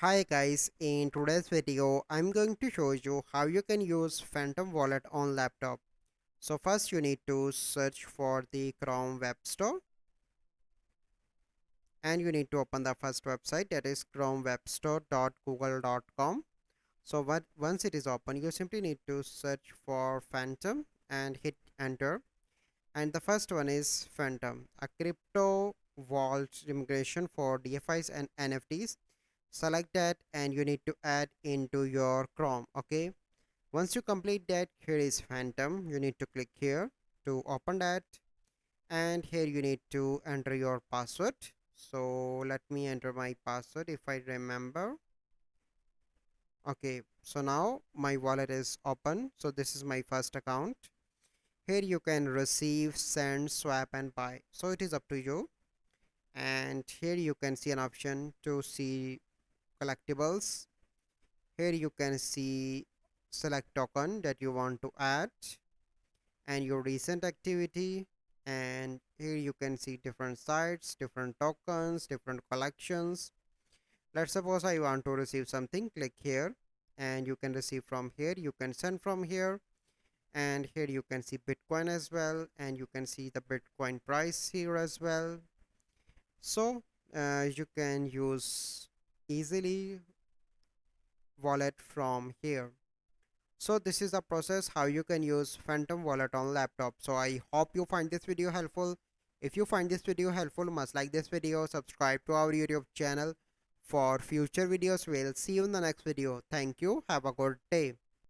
Hi guys, in today's video I'm going to show you how you can use Phantom Wallet on laptop. So first you need to search for the Chrome Web Store and you need to open the first website, that is chromewebstore.google.com. So once it is open, you simply need to search for Phantom and hit enter. And the first one is Phantom, a crypto vault immigration for DFIs and NFTs. Select that and you need to add into your Chrome. Okay, once you complete that, here is Phantom. You need to click here to open that, and here you need to enter your password. So let me enter my password if I remember. Okay, so now my wallet is open. So this is my first account. Here you can receive, send, swap and buy, so it is up to you. And here you can see an option to see collectibles. Here you can see select token that you want to add and your recent activity, and here you can see different sites, different tokens, different collections. Let's suppose I want to receive something, click here and you can receive from here, you can send from here, and here you can see Bitcoin as well, and you can see the Bitcoin price here as well. So you can use easily wallet from here. So this is the process how you can use Phantom Wallet on laptop. So I hope you find this video helpful. If you find this video helpful, must like this video, subscribe to our YouTube channel for future videos. We'll see you in the next video. Thank you. Have a good day.